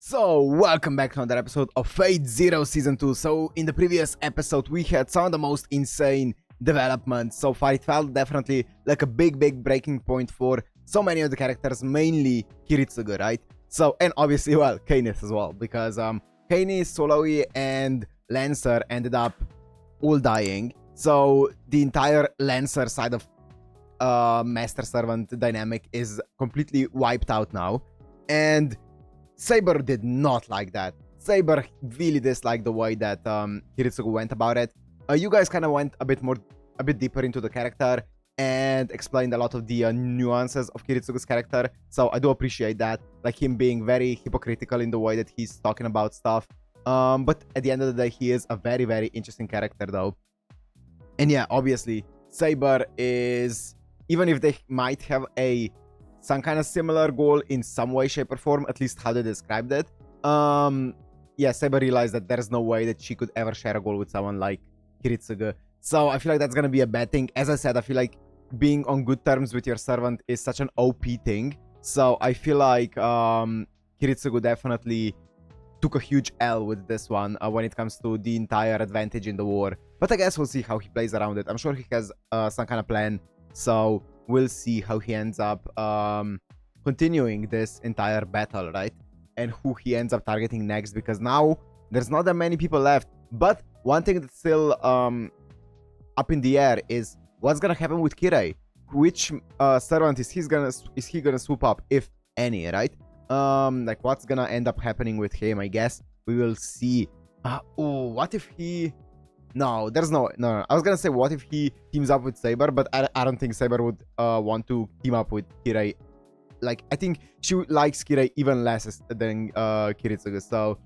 So, welcome back to another episode of Fate Zero Season 2. So, in the previous episode, we had some of the most insane developments. So far, it felt definitely like a big breaking point for so many of the characters, mainly Kiritsugu, right? So, and obviously, well, Canis as well, because Canis, Soloi, and Lancer ended up all dying. So, the entire Lancer side of Master Servant dynamic is completely wiped out now. And Saber did not like that. Saber really disliked the way that Kiritsugu went about it. You guys kind of went a bit deeper into the character and explained a lot of the nuances of Kiritsugu's character. So I do appreciate that, like him being very hypocritical in the way that he's talking about stuff. But at the end of the day, he is a very interesting character though. And yeah, obviously, Saber is, even if they might have some kind of similar goal in some way, shape, or form, at least how they described it. Yeah, Saber realized that there's no way that she could ever share a goal with someone like Kiritsugu. So I feel like that's gonna be a bad thing. As I said, I feel like being on good terms with your servant is such an OP thing. So I feel like Kiritsugu definitely took a huge L with this one when it comes to the entire advantage in the war. But I guess we'll see how he plays around it. I'm sure he has some kind of plan. So we'll see how he ends up continuing this entire battle, right? And who he ends up targeting next, because now there's not that many people left. But one thing that's still up in the air is what's gonna happen with Kirei. Which servant is he gonna swoop up, if any, right? Like what's gonna end up happening with him? I guess we will see. Oh, what if he... No, there's no. I was gonna say, what if he teams up with Saber, but I don't think Saber would want to team up with Kirei. Like, I think she likes Kirei even less than Kiritsugu. So,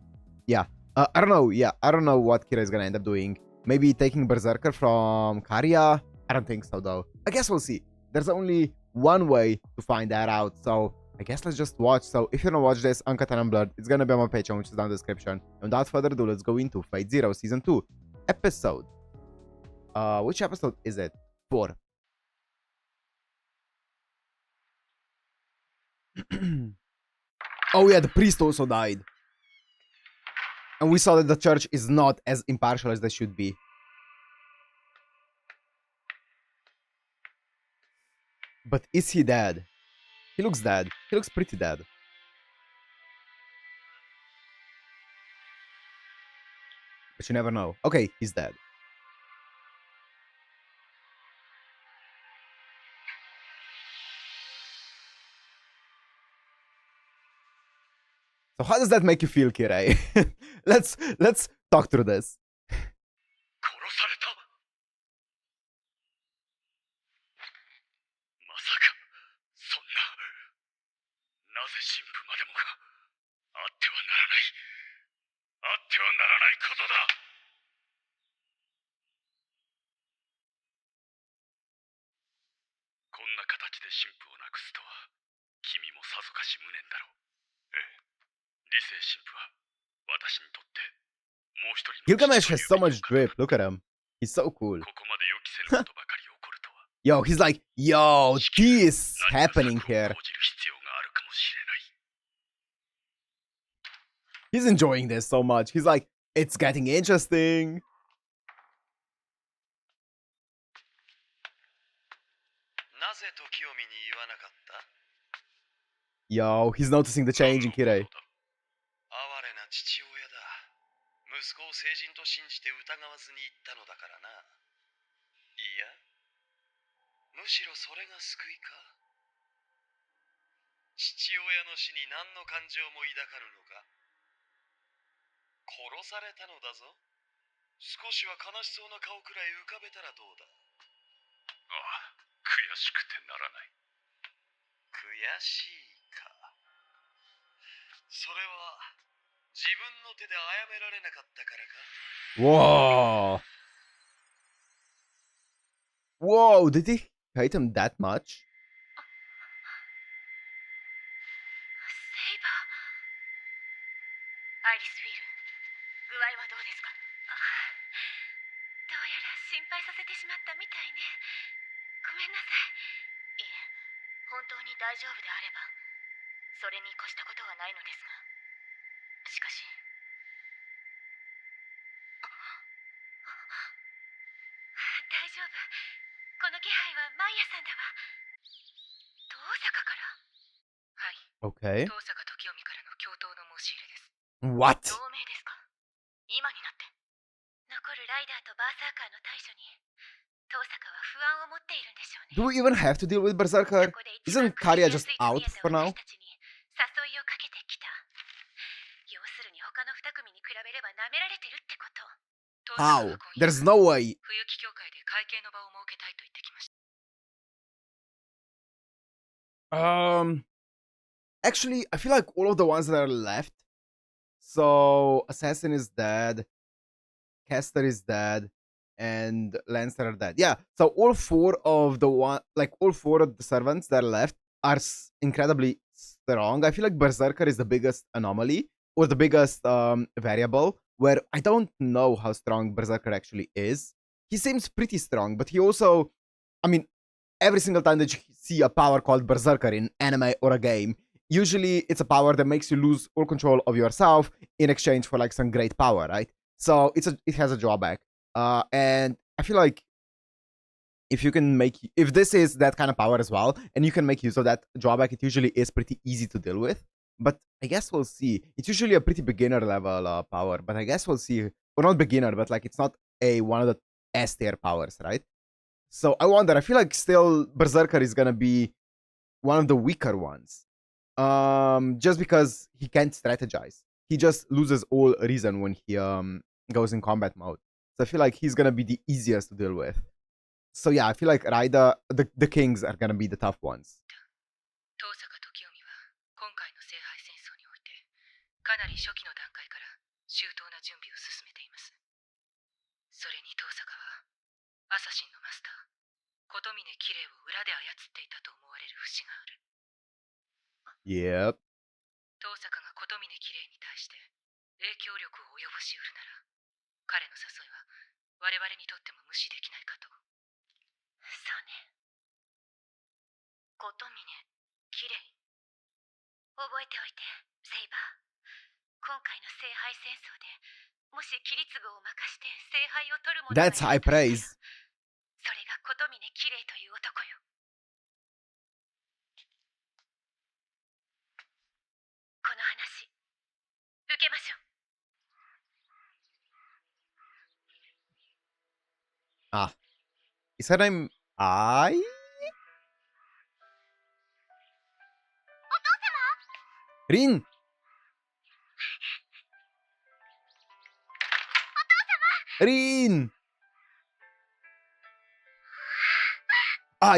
yeah. I don't know. Yeah, I don't know what Kirei is gonna end up doing. Maybe taking Berserker from Karya? I don't think so, though. I guess we'll see. There's only one way to find that out. So, I guess let's just watch. So, if you don't watch this, Uncut and Unblurred, it's gonna be on my Patreon, which is down in the description. And without further ado, let's go into Fate Zero Season 2. Episode. Which episode is it? 4. Oh yeah, the priest also died. And we saw that the church is not as impartial as they should be. But is he dead? He looks dead. He looks pretty dead. But you never know. Okay, he's dead. So how does that make you feel, Kirei? let's talk through this. Gilgamesh has so much drip. Look at him. He's so cool. Yo, he's like, yo, this happening here. He's enjoying this so much. He's like, it's getting interesting. Yo, he's noticing the change in Kirei. 息子を聖人と信じて疑わずに言ったのだからな。いや、むしろそれが救いか。父親の死に何の感情も抱かぬのか。殺されたのだぞ。少しは悲しそうな顔くらい浮かべたらどうだ。ああ、悔しくてならない。悔しいか。それは Whoa. Whoa, did he hate him that much? 丈夫。この気配はマイヤさんだわ。遠坂から？はい。 Okay. 遠坂時臣からの共闘の申し入れです。 What? 同盟ですか？今になって。残るライダーとバーサーカーの対処に遠坂は不安を持っているんでしょうね。 Do we even have to deal with Berserker? そこで一番 Isn't Karia や just すいと out 見えた for now? 私たちに誘いをかけてきた。要するに他の2組に比べれば舐められてるってこと。 How? There's no way. 冬季協会で会計の場を設けたいと言ってきました。 Actually, I feel like all of the ones that are left. So Assassin is dead, Caster is dead, and Lancer are dead. Yeah. So all four of the servants that are left are incredibly strong. I feel like Berserker is the biggest anomaly or the biggest variable where I don't know how strong Berserker actually is. He seems pretty strong, but he also, I mean, every single time that you see a power called Berserker in anime or a game, usually it's a power that makes you lose all control of yourself in exchange for like some great power, right? So it has a drawback. And I feel like if this is that kind of power as well, and you can make use of that drawback, it usually is pretty easy to deal with. But I guess we'll see. It's usually a pretty beginner level power, but I guess we'll see. Or not beginner, but like it's not one of the S tier powers, right? So I wonder. I feel like still Berserker is gonna be one of the weaker ones, just because he can't strategize. He just loses all reason when he goes in combat mode. So I feel like he's gonna be the easiest to deal with. So yeah, I feel like Raida, the kings are gonna be the tough ones. 遠坂時臣は今回の聖杯戦争においてかなり初期の段階から周到な準備を進めています。それに遠坂はアサシンのマスター琴峰綺麗を裏で操っていたと思われる節がある。 Yep. 遠坂が琴峰綺麗に対して影響力を及ぼしうるなら彼の誘いは我々にとっても無視できないかと。そうね。琴峰綺麗。覚えておいて、セイバー。今回の聖杯戦争でもしキリツグを任して聖杯を取るものがいる That's high praise. それが琴峰綺麗という男よ。この話受けましょう。 Ah. Is her name Ai? Rin! Rin!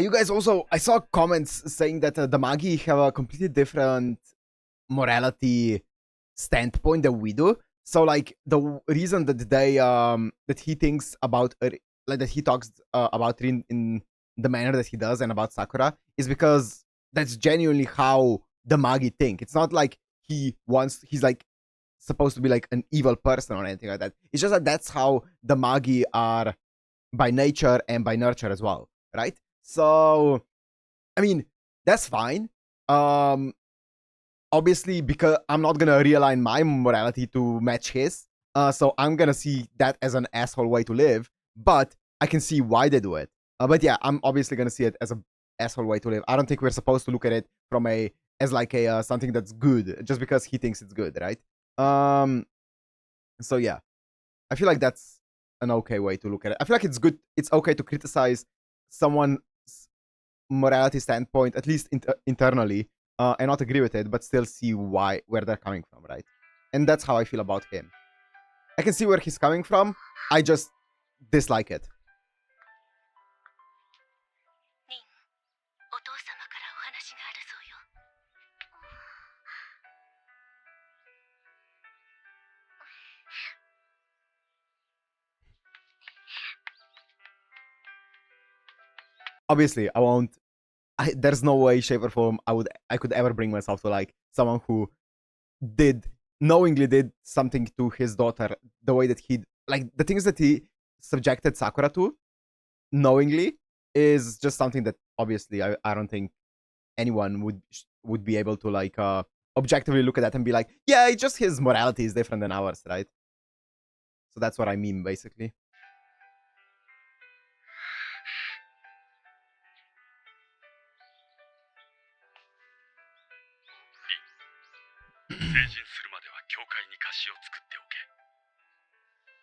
You guys also, I saw comments saying that the Magi have a completely different morality standpoint than we do. So like the reason that that he thinks about like that he talks about Rin in the manner that he does and about Sakura is because that's genuinely how the Magi think. It's not like he's like supposed to be like an evil person or anything like that. It's just that that's how the Magi are by nature and by nurture as well, right? So I mean, that's fine. Obviously, because I'm not gonna realign my morality to match his, so I'm gonna see that as an asshole way to live. But I can see why they do it. But yeah, I'm obviously gonna see it as an asshole way to live. I don't think we're supposed to look at it from as something that's good just because he thinks it's good, right? So yeah, I feel like that's an okay way to look at it. I feel like it's good. It's okay to criticize someone's morality standpoint, at least internally, and not agree with it, but still see where they're coming from, right? And that's how I feel about him. I can see where he's coming from. I just dislike it. リン、お父様からお話があるそうよ。Obviously, I won't. There's no way, shape, or form I could ever bring myself to like someone who knowingly did something to his daughter the way that he like the things that he subjected Sakura to knowingly is just something that obviously I don't think anyone would be able to like objectively look at that and be like, yeah, it's just his morality is different than ours, right? So that's what I mean basically. 陣するまでは教会に貸しを作っておけ。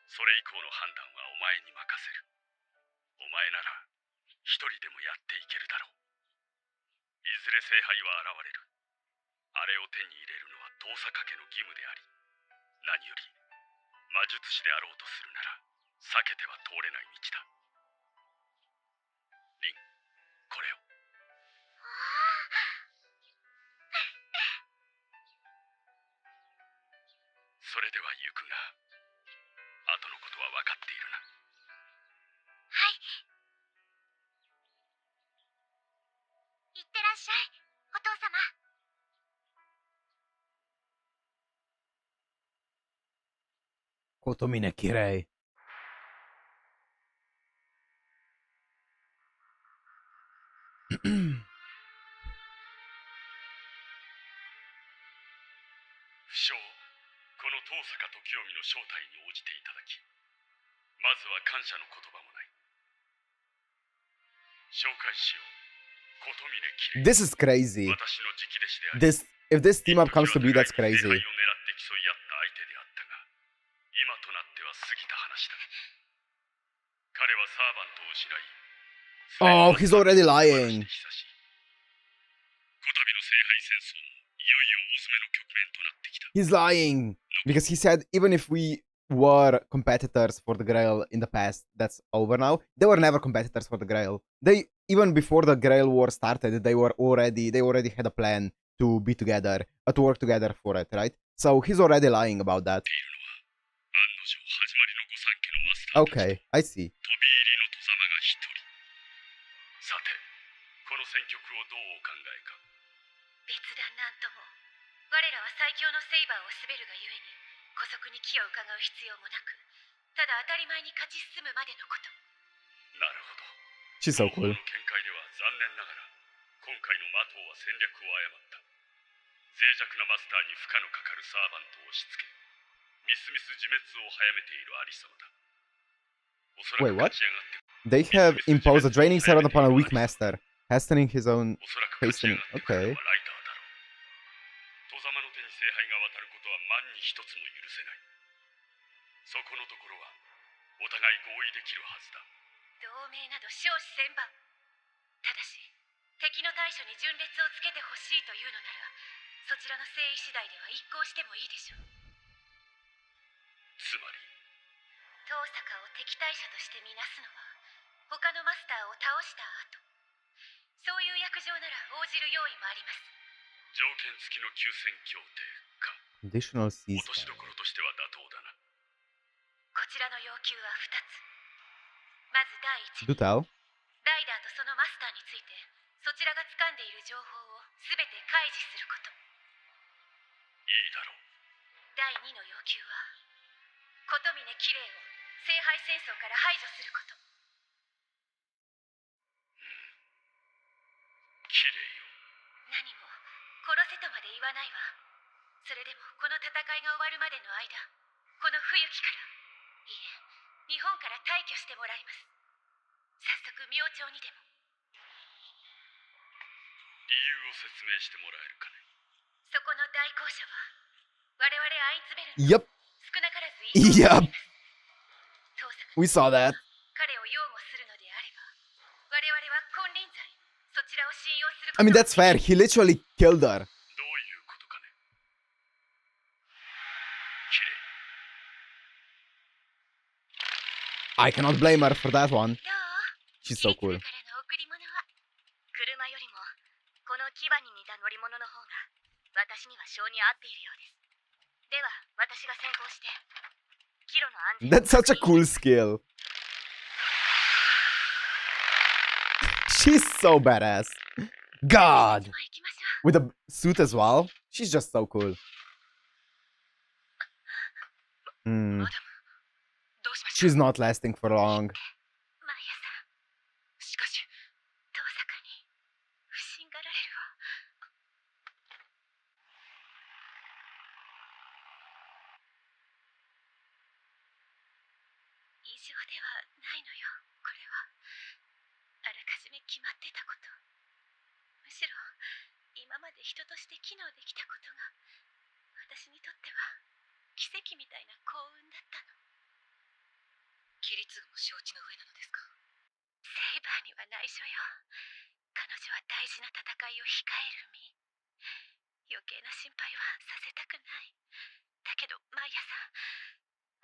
それ以降の判断はお前に任せる。お前なら一人でもやっていけるだろう。いずれ聖杯は現れる。あれを手に入れるのは遠坂家の義務であり、何より魔術師であろうとするなら避けては通れない道だ。リン、これを。それでは行くが、後のことは分かっているな。はい。いってらっしゃい、お父様。琴峰綺麗。不詳、この遠坂時臣の招待に応じていただき、まずは感謝の言葉もない。紹介しよう。琴峰綺麗。This is crazy. 私の直弟子であり、 If this team up comes to be, that's 聖杯 crazy. を狙って競い合った相手であったが、今となっては過ぎた話だ。彼はサーバントを失い、 Oh, he's already lying. こたびの聖杯戦争もいよいよ大詰めの局面となってきた。 He's lying. Because he said even if we were competitors for the Grail in the past, that's over now. They were never competitors for the Grail. They, even before the Grail War started, they already had a plan to be together, to work together for it, right? So he's already lying about that. 案の定始まりの御三家のマスターたちと Okay, I see. 飛び入りの戸様が一人。さて、この戦局をどうお考えか。別段なんとも。我らは最強のセイバーを滑るがゆえに、姑息に気を伺う必要もなく、ただ当たり前に勝ち進むまでのこと。なるほど。 She's so 両方 cool. の見解では残念ながら、今回の魔頭は戦略を誤った。脆弱なマスターに負荷のかかるサーバントを押し付け、みすみす自滅を早めているありさまだ。おそら Wait, く what? 勝ち上がって They have imposed a draining servant upon a weak master, hastening his own おそらく勝ち上 hastening. がってくる Okay. のはライダーだろう。戸様の手に聖杯が渡ることは万に一つも許せない。そこのところはお互い合意できるはずだ。同盟など少子千万。ただし、敵の対処に順列をつけてほしいというのなら、そちらの誠意次第では一向してもいいでしょう。つまり、遠坂を敵対者としてみなすのは、他のマスターを倒した後、そういう約定なら応じる用意もあります。条件付きの休戦協定か。 Additional 落とし ceasefire. どころとしては妥当だな。こちらの要求は2つ。まず第一 Do に、 tell. ライダーとそのマスターについて、そちらが掴んでいる情報を全て開示すること。いいだろう。第2の要求は、琴峰綺麗を聖杯戦争から排除すること。綺麗よ。何も殺せとまで言わないわ。それでもこの戦いが終わるまでの間、この冬季から、いえ、日本から退去してもらいます。早速明朝にでも。理由を説明してもらえるかね。そこの代行者は、我々アインツベルン Yep. 少なからず一人 Yep. 遠坂 We saw that. 彼を擁護するのであれば、我々は金輪際、そちらを信用するこ I と mean, that's fair. He literally killed her. どういうことかね。綺麗。 I cannot blame her for that one. どう She's so cool. からの贈り物は、車よりもこの牙に似た乗り物の方が私には性に合っているようです。では私が先行してキロの安全 That's such a cool skill. She's so badass. God. 行きましょ With a suit as well. She's just so cool. う。 Hmm. どうしましょう。 She's not lasting for long. 毎朝、しかし、遠坂に不審がられるわ。異常ではないのよ、これは。あらかじめ決まってたこと。むしろ、今まで人として機能できたことが、私にとっては奇跡みたいな幸運だったの。キリツグも承知の上なのですか？セイバーには内緒よ。彼女は大事な戦いを控える身。余計な心配はさせたくない。だけど毎朝、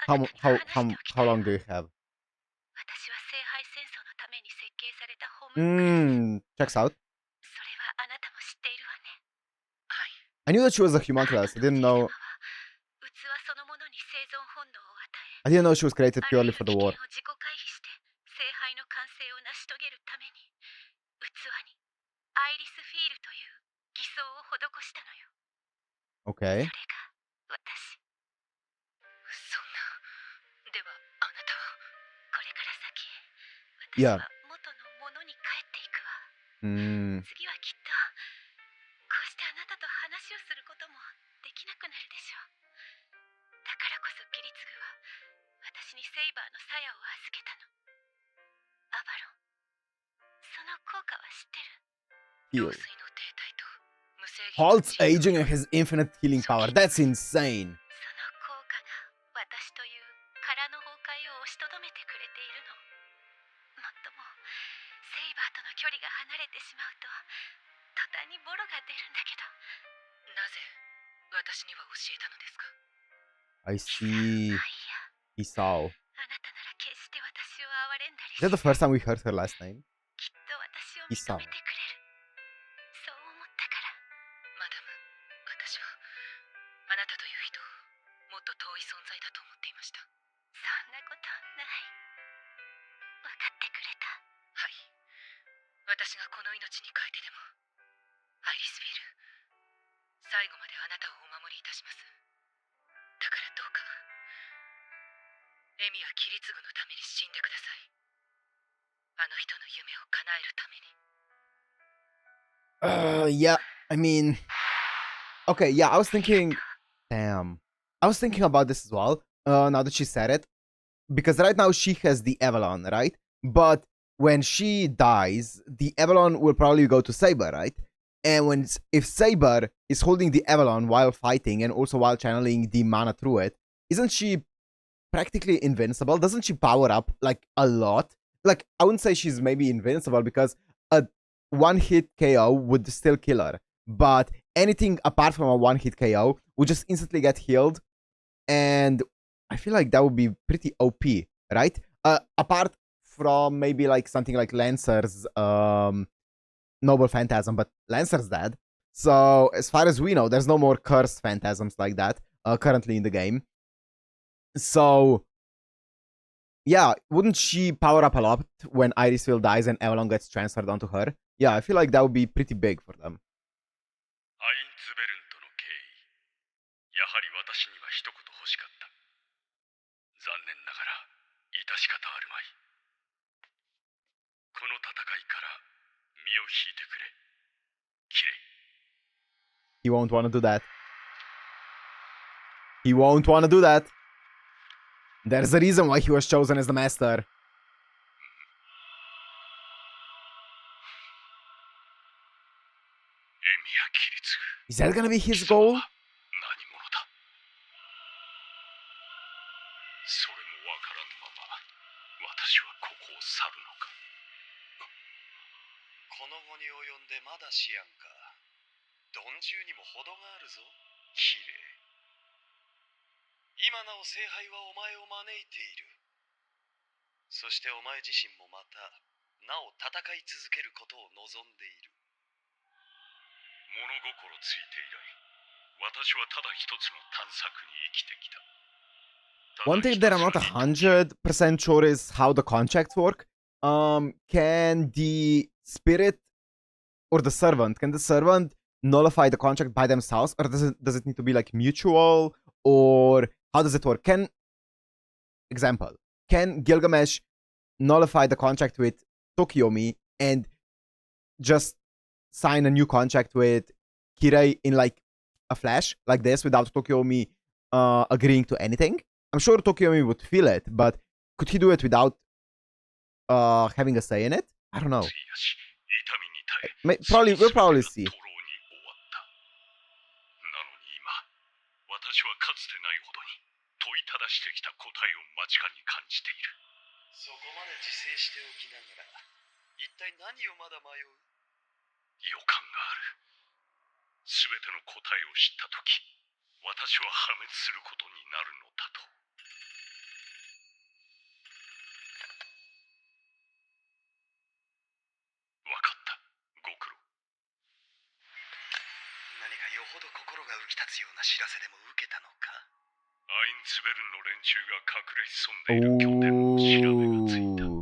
あなたに話しておきたいわ。how long do you have? 私は聖杯戦争のために設計されたホームクラス。Checks out. それはあなたも知っているわね。はい。I knew that she was a homunculus. I didn't know. 器そのものに生存本能を与え、 I didn't know she was created purely for the あ war. らゆる危険を自己回避して聖杯の完成を成し遂げるために器にアイリスフィールという偽装を施したのよ。 Okay. それが私。そんな。ではあなたはこれから先、私 Yeah. は元のものに帰っていくわ。 Mm. 次はきっとこうしてあなたと話をすることもできなくなるでしょう。だからこそキリツグは私にセイバーの鞘を預けたの。アバロン、その効果は知ってる？ Heal. 老衰の停滞と無制限の Halts 治癒 aging and has infinite healing power. That's insane. その効果が私という殻の崩壊を押しとどめてくれているの。もっともセイバーとの距離が離れてしまうと途端にボロが出るんだけど、なぜ私には教えたのですか？ I see. まあいいや。 He saw. あなたなら決して私を憐れんだり Is that the しない。 first time we heard her last name? きっと私をいさ認めてくれる。そう思ったから。マダム、私はあなたという人をもっと遠い存在だと思っていました。そんなことない。分かってくれた。はい。私がこの命に変えてでも、アイリスフィール、最後まであなたをお守りいたします。だからどうか、エミはキリツグのために死んでください。あの人の夢を叶えるために。Yeah, I mean, okay, yeah, I was thinking, damn, I was thinking about this as well, now that she said it, because right now she has the Avalon, right? But when she dies, the Avalon will probably go to Saber, right? And if Saber is holding the Avalon while fighting and also while channeling the mana through it, isn't she practically invincible? Doesn't she power up, like, a lot? Like, I wouldn't say she's maybe invincible because a one-hit KO would still kill her. But anything apart from a one-hit KO would just instantly get healed. And I feel like that would be pretty OP, right? Apart from maybe like something like Lancer's Noble Phantasm, but Lancer's dead. So as far as we know, there's no more cursed phantasms like that currently in the game. So yeah, wouldn't she power up a lot when Irisville dies and Avalon gets transferred onto her? Yeah, I feel like that would be pretty big for them. アインツベルンとの経緯、やはり私には一言欲しかった。残念ながら致し方あるまい。この戦いから身を引いてくれ、キレイ。 He won't want to do that. He won't want to do that. There's a reason why he was chosen as the master. エミヤキリツグ。 Is that gonna be his goal? 何者だ。それもわからぬまま私はここを去るのか。この後に及んでまだ思案か。鈍重にも程があるぞ、キレイ。今なお聖杯はお前を招いている。そしてお前自身もまたなお戦い続けることを望んでいる。物心ついて以来、私はただ一つの探索に生きてきた。 One thing that I'm not 100% sure is how the contracts work. Can the spirit or the servant, can the servant nullify the contract by themselves, or does it need to be like mutual, or how does it work? Example, can Gilgamesh nullify the contract with Tokiomi and just sign a new contract with Kirei in like a flash, like this, without Tokiomi agreeing to anything? I'm sure Tokiomi would feel it, but could he do it without having a say in it? I don't know. We'll probably see. ないほどに問いただしてきた答えを間近に感じている。そこまで自制しておきながら、一体何をまだ迷う？予感がある。すべての答えを知ったとき、私は破滅することになるのだと。わかった、ご苦労。何かよほど心が浮き立つような知らせでも受けたのか？アインツベルンの連中が隠れ潜んでいる拠点の調べがついた。な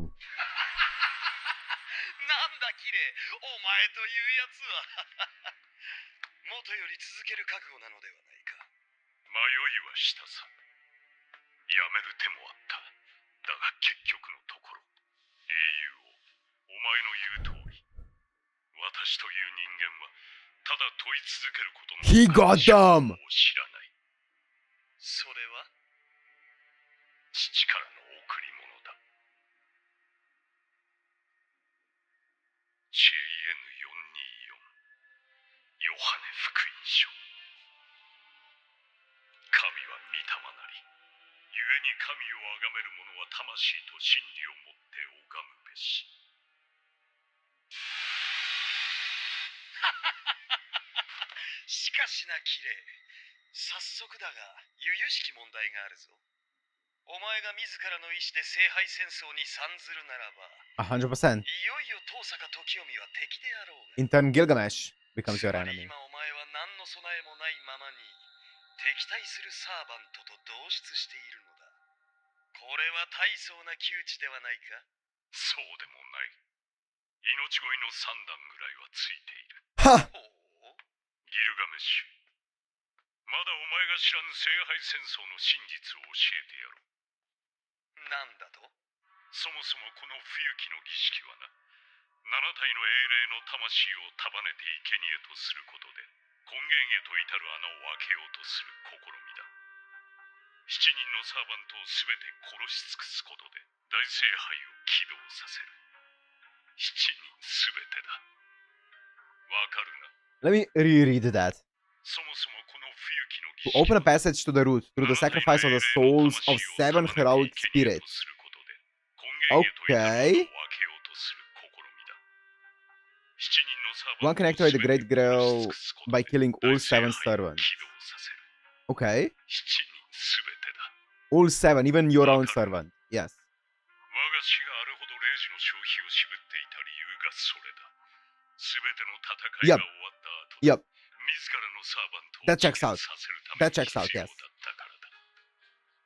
んだキレイ、お前というやつは。元より続ける覚悟なのではないか。迷いはしたさ。やめる手もあった。だが結局のところ、英雄を、お前の言う通り、私という人間はただ問い続けることの He got them! を知らない。それは父からの贈り物だ。JN424 ヨハネ福音書。神は御霊なり、故に神を崇める者は魂と真理をもって拝むべし。しかしなキレイ、早速だが由々しき問題があるぞ。お前が自らの意志で聖杯戦争に参ずるならば、100%. いよいよ遠坂時臣は敵であろうが。 In turn, Gilgamesh becomes つ your まり enemy. 今お前は何の備えもないままに敵対するサーバントと同室しているのだ。これは大層な窮地ではないか？そうでもない。命乞いの3段ぐらいはついている。Ha! ほう、ギルガメッシュ、まだお前が知らぬ聖杯戦争の真実を教えてやろう。なんだと？そもそもこの不行きの儀式はな、7体の英霊の魂を束ねて生贄とすることで根源へと至る穴を開けようとする試みだ。7人のサーバントを全て殺し尽くすことで大聖杯を起動させる。7人全てだ。わかるな？ Let me reread that. そもそもこの不行きの儀 To 式 open a は passage to the root through the sacrifice of the souls of 7 heroic spirits. Okay. One can activate the Great Grail by killing all 7 servants. Okay. All 7, even your own servant. Yes. 我が死があれほど霊児の消費を渋っていた理由がそれだ。すべての戦いが終わった後、 Yep. 自らのサーバントを That checks out. させるため That に checks out, 必要 yes. だったからだ。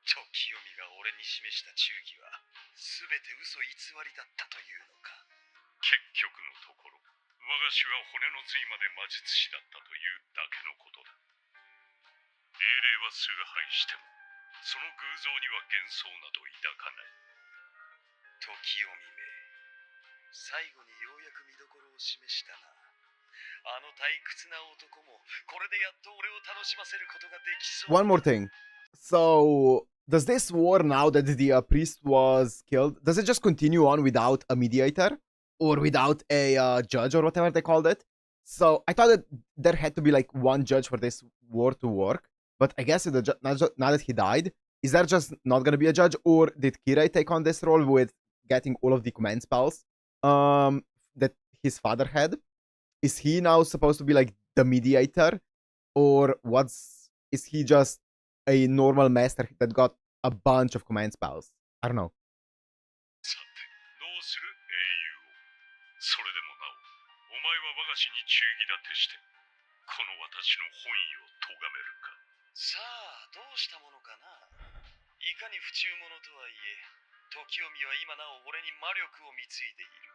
時臣が俺に示した忠義はすべて嘘偽りだったというのか。結局のところ、我が死は骨の髄まで魔術師だったというだけのことだ。英霊は崇拝しても、その偶像には幻想など抱かない。時臣め、最後にようやく見どころを示したな。あの退屈な男もこれでやっと俺を楽しませることができそう。 One more thing. So, does this war, now that the priest was killed, does it just continue on without a mediator? Or without a judge or whatever they called it? So, I thought that there had to be like one judge for this war to work. But I guess now that he died, is there just not gonna be a judge? Or did Kirei take on this role with getting all of the command spells that his father had? Is he now supposed to be like the mediator? Or is he just a normal master that got a bunch of command spells? I don't know. さて、どうする英雄を。それでもなお、お前は我が死に忠義立てして、この私の本意を咎めるか。さあ、どうしたものかな。いかに不忠者とはいえ、時臣は今なお俺に魔力を貢いでいる。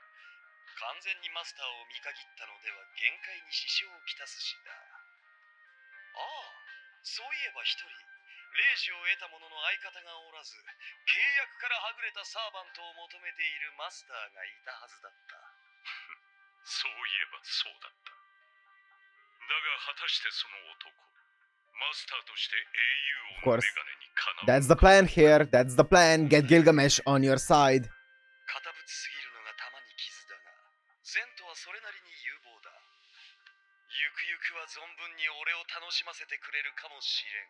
完全にマスターを見限ったのでは限界に支障をきたすしな。ああ、そういえば一人、霊児を得た者の相方がおらず、契約からはぐれたサーバントを求めているマスターがいたはずだった。そういえばそうだった。だが果たしてその男、マスターとして英雄王のメガネにかなう。 That's the plan here. That's the plan. Get Gilgamesh on your side. 堅物すぎるのが玉に傷だが、前途はそれなりに有望だ。ゆくゆくは存分に俺を楽しませてくれるかもしれん。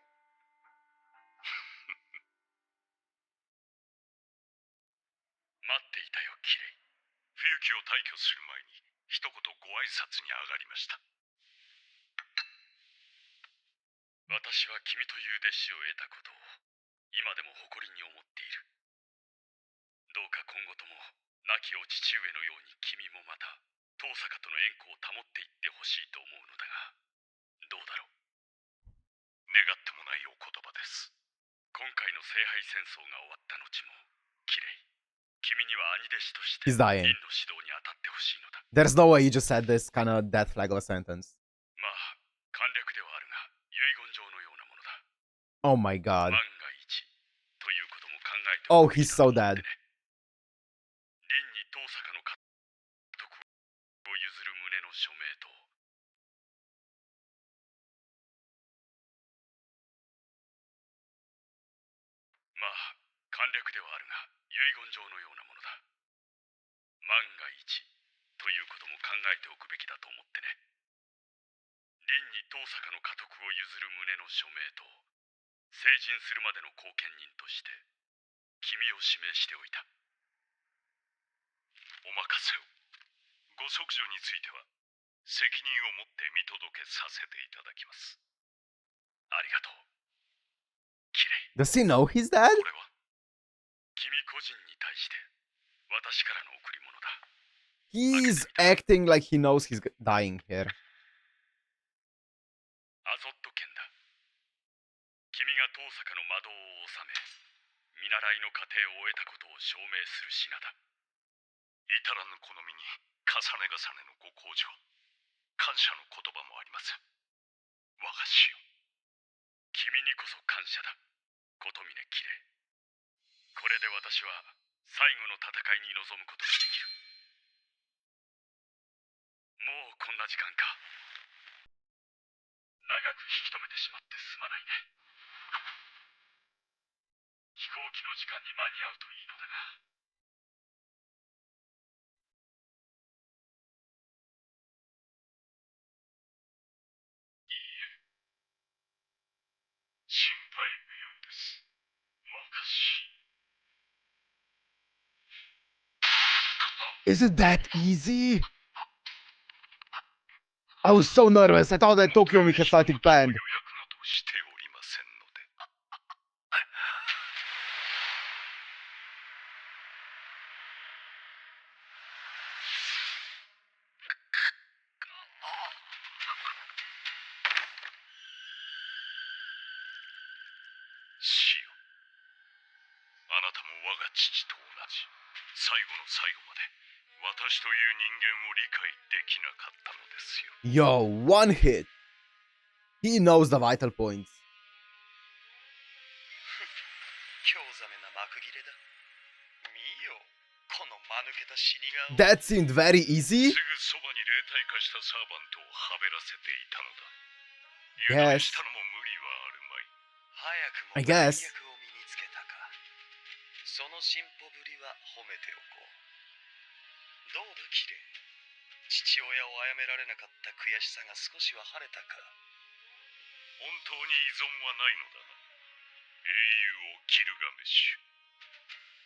待っていたよ、キレイ。不行きを退去する前に一言ご挨拶に上がりました。私は君という弟子を得たことを今でも誇りに思っている。どうか今後とも亡きお父上のように君もまた遠坂との縁故を保っていってほしいと思うのだが、どうだろう。願ってもないお言葉です。今回の聖杯戦争が終わった後も、キレイ、君には兄弟子として He's dying. 凛の指導に当たってほしいのだ。 There's no way you just said this kind of death flag of a sentence. まあ、簡略ではあるが、遺言状のようなものだ。 Oh my god. 万が一ということも考えて Oh, おくべ he's きだと so 思って dead. ね。凛に遠坂の家督を譲る旨の署名と、まあ、簡略ではあるが、遺言状のようなものだ。万が一ということも考えておくべきだと思ってね。凛に遠坂の家督を譲る旨の署名と、成人するまでの後見人として、君を指名しておいた。お任せを。ご息女については、責任を持って見届けさせていただきます。ありがとう。キレイ。 Does he know he's dead? これは、君個人に対して、私からの贈り物だ。He's acting like he knows he's dying here. アゾット剣だ。君が遠坂の魔導を収め、見習いの過程を終えたことを証明する品だ。至らぬ好みに重ね重ねのご厚情、感謝の言葉もあります。我が師よ、君にこそ感謝だ、琴峰キレイ。これで私は最後の戦いに臨むことができる。もうこんな時間か。長く引き止めてしまってすまないね。飛行機の時間に間に合うといいのだが。いいえ、心配無用です。我が師。 Is it that easy? I was so nervous. I thought that Tokiomi had started banned. 予約などしておりませんので。死よ。あなたも我が父と同じ、最後の最後まで私という人間を理解できなかったのですよ。 Yo, one hit. He knows the vital points. 興ざめな幕切れだ。見よ、この間抜けた死神を。 That seemed very easy. すぐそばに霊体化したサーバントをはべらせていたのだ。 Yes. 油断したのも無理はあるまい。 I 早くも guess. 大役を身につけたか。その進歩ぶりは褒めておこう。どうだキレイ。父親を殺められなかった悔しさが少しは晴れたか。本当に依存はないのだな。英雄をギルガメッシュ。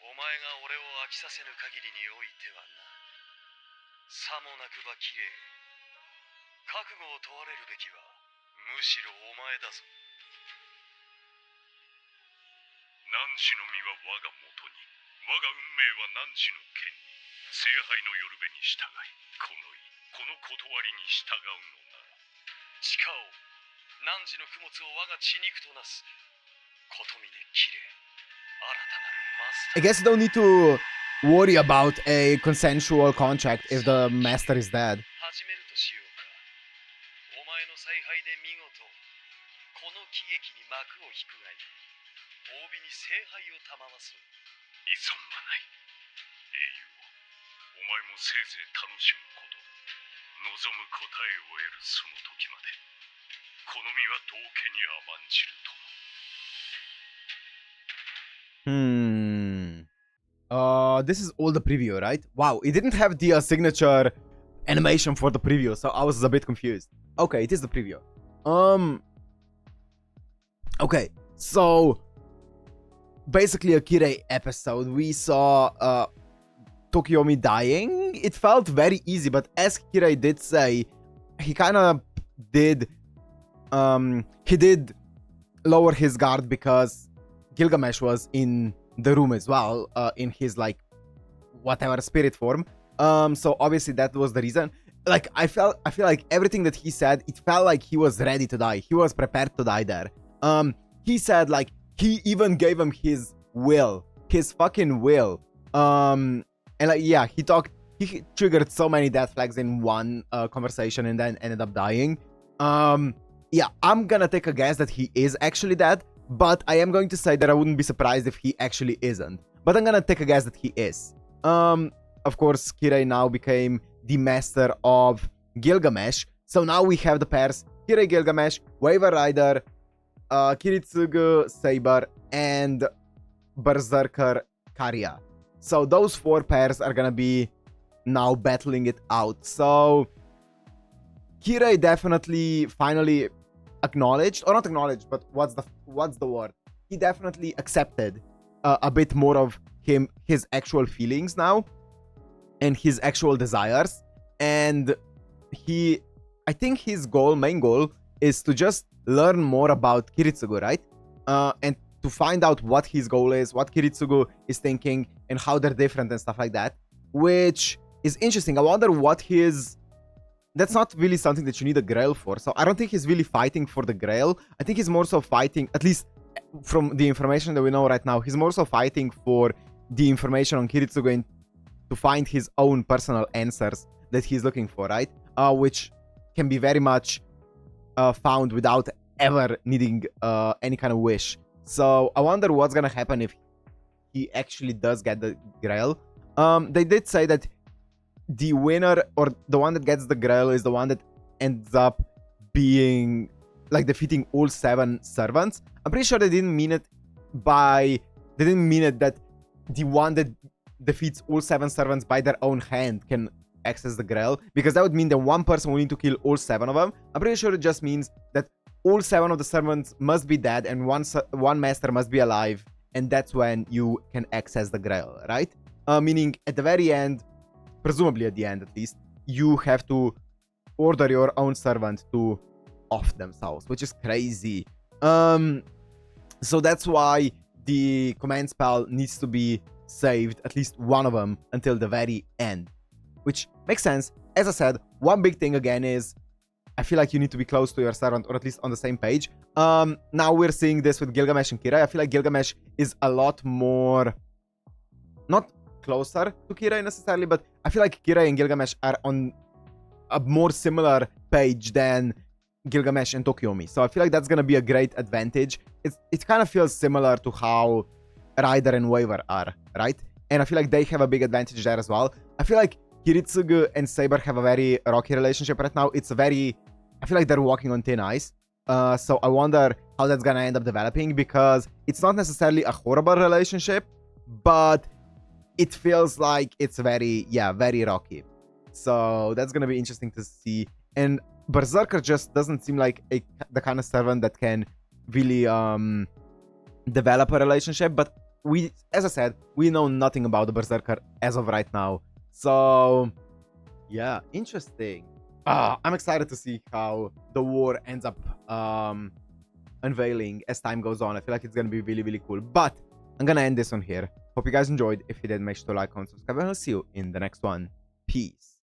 お前が俺を飽きさせぬ限りにおいてはな。さもなくばキレイ。覚悟を問われるべきはむしろお前だぞ。汝の身は我が元に、我が運命は汝の剣に。聖杯の夜べに従い、この意、この断りに従うのなら。誓おう。汝の供物を我が血肉となす。琴峰キレイ。新たなるマスター。 I guess you don't need to worry about a consensual contract if the master is dead. 始めるとしようか。お前の采配で見事、この喜劇に幕を引くがいい。褒美に聖杯を賜そう。依存はない。英雄を。お前もせいぜい楽しむことだ。望む答えを得るその時まで、この身は道家に甘んじるとも。This is all the preview, right? Wow, it didn't have the signature animation for the preview, so I was a bit confused. Okay, it is the preview. Okay, so basically a Kirei episode. We saw Tokiomi dying, it felt very easy, but as Kirei did say, he kind of did he did lower his guard because Gilgamesh was in the room as well, in his like whatever spirit form. So obviously that was the reason. Like I feel like everything that he said, it felt like he was ready to die. He was prepared to die there. He said like he even gave him his will, his fucking will. And like yeah, he triggered so many death flags in one conversation and then ended up dying. Yeah, I'm gonna take a guess that he is actually dead, but I am going to say that I wouldn't be surprised if he actually isn't. But I'm gonna take a guess that he is. Of course, Kirei now became the master of Gilgamesh. So now we have the pairs Kirei Gilgamesh, Waver Rider, Kiritsugu Saber, and Berserker Karya. So those 4 pairs are gonna be now battling it out. So Kirei definitely finally acknowledged, or not acknowledged, but what's the word? He definitely accepted a bit more of his actual feelings now and his actual desires. And I think his main goal is to just learn more about Kiritsugu, right? And to find out what his goal is, what Kiritsugu is thinking, and how they're different and stuff like that, which is interesting. I wonder what that's not really something that you need a grail for. So I don't think he's really fighting for the grail. I think he's more so fighting, at least from the information that we know right now, he's more so fighting for the information on Kiritsugu and to find his own personal answers that he's looking for, right? Which can be very much found without ever needing any kind of wish. So I wonder what's gonna happen if he actually does get the grail. They did say that the winner or the one that gets the grail is the one that ends up being like defeating all 7 servants. I'm pretty sure they didn't mean it that the one that defeats all 7 servants by their own hand can access the grail, because that would mean that one person will need to kill all 7 of them. I'm pretty sure it just means that all 7 of the servants must be dead and one master must be alive, and that's when you can access the grail, right? Meaning at the very end, presumably at the end at least, you have to order your own servant to off themselves, which is crazy. So that's why the command spell needs to be saved, at least one of them, until the very end, which makes sense. As I said, one big thing again is I feel like you need to be close to your servant, or at least on the same page. Now we're seeing this with Gilgamesh and Kirei. I feel like Gilgamesh is a lot more, not closer to Kirei necessarily, but I feel like Kirei and Gilgamesh are on a more similar page than Gilgamesh and Tokiomi. So I feel like that's gonna be a great advantage. It kind of feels similar to how Rider and Waver are, right? And I feel like they have a big advantage there as well. I feel like Kiritsugu and Saber have a very rocky relationship right now. I feel like they're walking on thin ice. So I wonder how that's gonna end up developing, because it's not necessarily a horrible relationship, but it feels like it's very rocky. So that's gonna be interesting to see. And Berserker just doesn't seem like the kind of servant that can really develop a relationship. But as I said, we know nothing about the Berserker as of right now. So yeah, interesting. I'm excited to see how the war ends up unveiling as time goes on. I feel like it's gonna be really, really cool. But I'm gonna end this one here. Hope you guys enjoyed. If you did, make sure to like, comment, subscribe, and I'll see you in the next one. Peace.